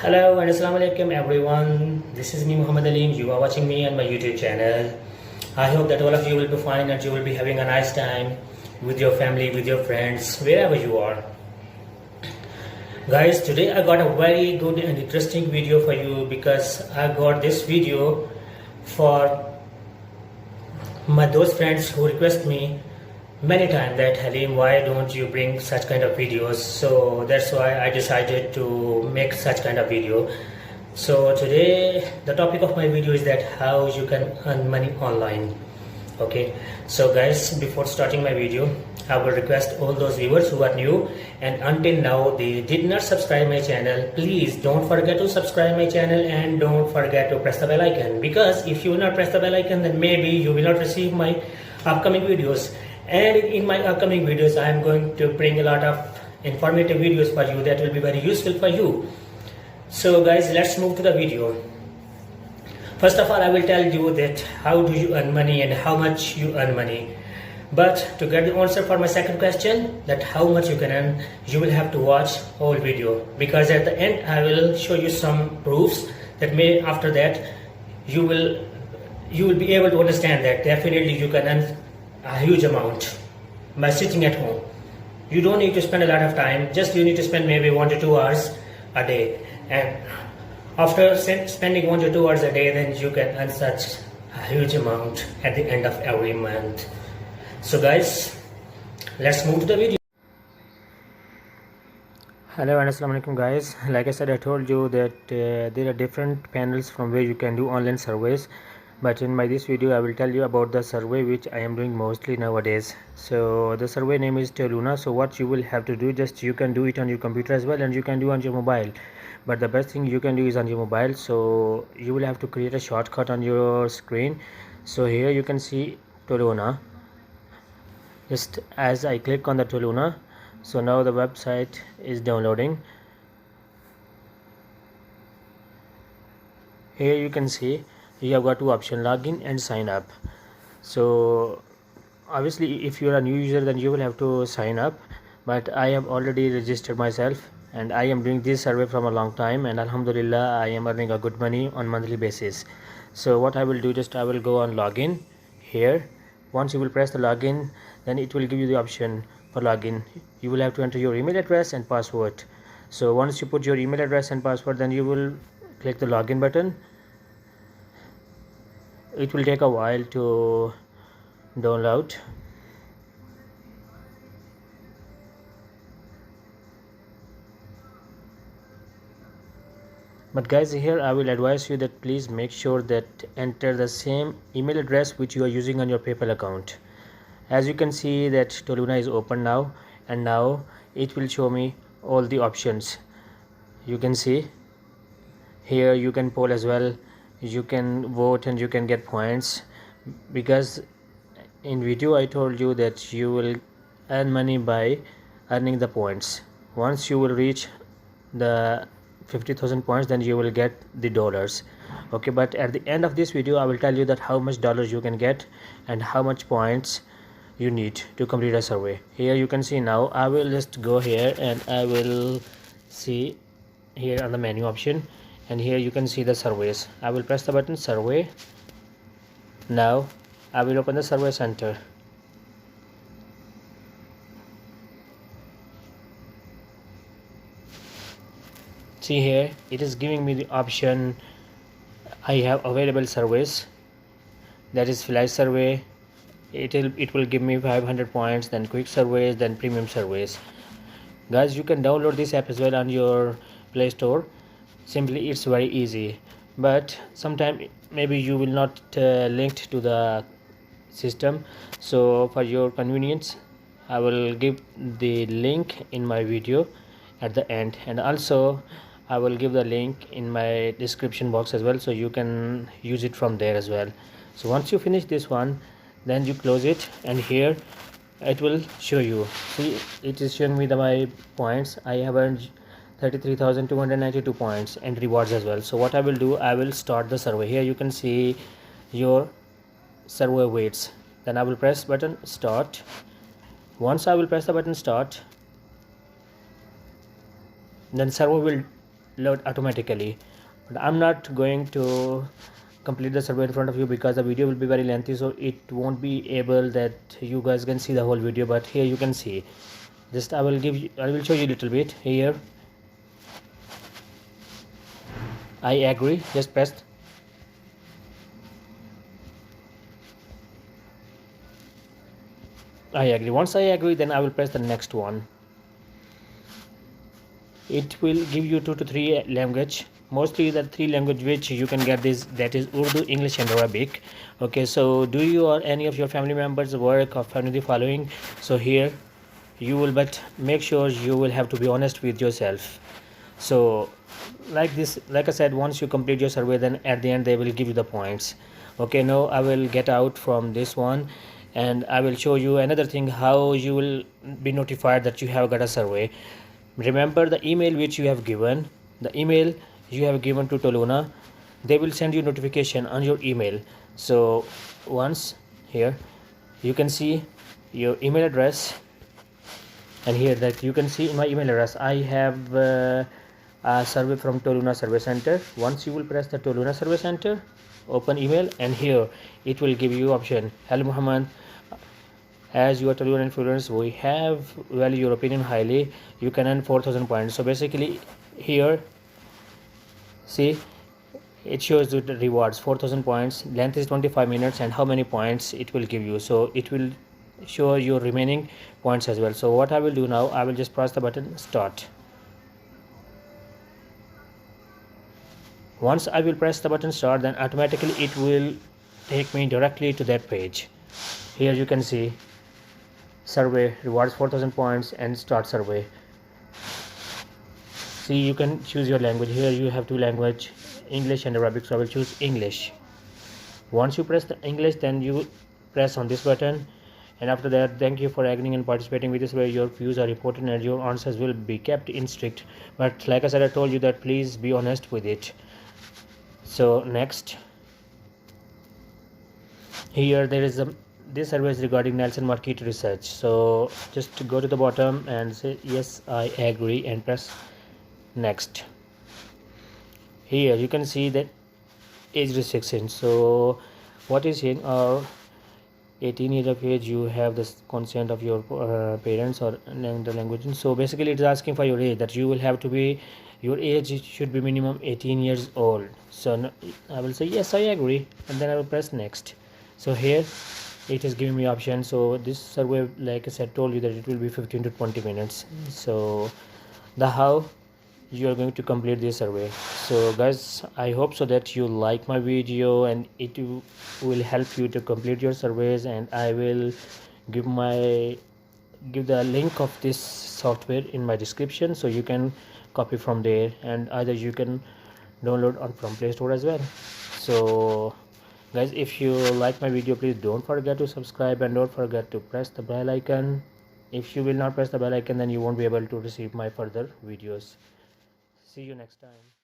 Hello and Assalamu alaikum everyone. This is me Muhammad Ali. You are watching me on my YouTube channel. I hope that all of you will be fine and you will be having a nice time with your family, with your friends, wherever you are. Guys, today I got a very good and interesting video for you because I got this video for those friends who request me many times that Halim, why don't you bring such kind of videos? So that's why I decided to make such kind of video. So today the topic of my video is that how you can earn money online. Okay, so guys, before starting my video, I will request all those viewers who are new and until now they did not subscribe my channel, please don't forget to subscribe my channel and don't forget to press the bell icon, because if you will not press the bell icon then maybe you will not receive my upcoming videos. And in my upcoming videos I am going to bring a lot of informative videos for you that will be very useful for you. So guys, let's move to the video. First of all, I will tell you that how do you earn money and how much you earn money. But to get the answer for my second question, that how much you can earn, you will have to watch whole video, because at the end I will show you some proofs that may after that you will be able to understand that definitely you can earn a huge amount by sitting at home. You don't need to spend a lot of time, just you need to spend maybe 1 to 2 hours a day, and after spending 1 to 2 hours a day, then you can earn such a huge amount at the end of every month. So guys, let's move to the video. Hello and assalamu alaikum guys. Like I said, I told you that there are different panels from where you can do online surveys, but in this video I will tell you about the survey which I am doing mostly nowadays. So the survey name is Toluna. So what you will have to do, just you can do it on your computer as well and you can do on your mobile, but the best thing you can do is on your mobile. So you will have to create a shortcut on your screen. So here you can see Toluna. Just as I click on the Toluna, so now the website is downloading. Here you can see you have got two options, login and sign up. So obviously if you are a new user then you will have to sign up, but I have already registered myself and I am doing this survey from a long time, and alhamdulillah I am earning a good money on monthly basis. So what I will do, just I will go on login. Here once you will press the login, then it will give you the option for login. You will have to enter your email address and password. So once you put your email address and password, then you will click the login button. It will take a while to download. But guys, here I will advise you that please make sure that enter the same email address which you are using on your PayPal account. As you can see that Toluna is open now, and now it will show me all the options. You can see here you can poll as well, you can vote and you can get points, because in video I told you that you will earn money by earning the points. Once you will reach the 50,000 points, then you will get the dollars. Okay, but at the end of this video I will tell you that how much dollars you can get and how much points you need to complete a survey. Here you can see now I will just go here and I will see here on the menu option, and here you can see the surveys. I will press the button survey. Now I will open the survey center. See here it is giving me the option I have available surveys, that is flash survey. It will give me 500 points, then quick surveys, then premium surveys. Guys, you can download this app as well on your Play Store. Simply it's very easy, but sometime maybe you will not linked to the system. So for your convenience I will give the link in my video at the end, and also I will give the link in my description box as well, so you can use it from there as well. So once you finish this one, then you close it, and here it will show you. See, it is showing me my points. I have earned 33,292 points and rewards as well. So what I will do, I will start the survey. Here you can see your survey weights. Then I will press button start. Once I will press the button start, then server will load automatically. But I'm not going to complete the survey in front of you because the video will be very lengthy, so it won't be able that you guys can see the whole video. But here you can see, just I will show you a little bit here. I agree, just press. I agree. Once I agree, then I will press the next one. It will give you 2 to 3 language, mostly the 3 language which you can get this, that is Urdu, English and Arabic. Okay, so do you or any of your family members work or family following? So here you will, but make sure you will have to be honest with yourself. So like this, like I said, once you complete your survey, then at the end they will give you the points. Okay, now I will get out from this one and I will show you another thing, how you will be notified that you have got a survey. Remember the email which you have given, the email you have given to Toluna, they will send you notification on your email. So once here you can see your email address, and here that you can see my email address. I have a survey from Toluna Survey Center. Once you will press the Toluna Survey Center, open email, and here it will give you option, hello Muhammad, as you are Toluna influence, we have value your opinion highly, you can earn 4,000 points. So basically here see it shows you the rewards, 4,000 points, length is 25 minutes, and how many points it will give you. So it will show your remaining points as well. So what I will do now, I will just press the button start. Once I will press the button start, then automatically it will take me directly to that page. Here you can see survey, rewards 4,000 points, and start survey. See, you can choose your language. Here you have 2 language, English and Arabic, so I will choose English. Once you press the English, then you press on this button, and after that, thank you for agreeing and participating with this way. Your views are important and your answers will be kept in strict, but like I said, I told you that please be honest with it. So next, here there is this survey is regarding Nelson market research. So just go to the bottom and say yes I agree and press next. Here you can see that age restriction. So what is here, 18 years of age, you have the consent of your parents or the language. So basically it is asking for your age, that you will have to be, your age should be minimum 18 years old. So I will say yes I agree, and then I will press next. So here it is giving me option. So this survey, like I said, told you that it will be 15 to 20 minutes. So the how you are going to complete this survey. So guys, I hope so that you like my video and it will help you to complete your surveys, and I will give the link of this software in my description, so you can copy from there, and either you can download on from Play Store as well. So guys, if you like my video, please don't forget to subscribe and don't forget to press the bell icon. If you will not press the bell icon, then you won't be able to receive my further videos. See you next time.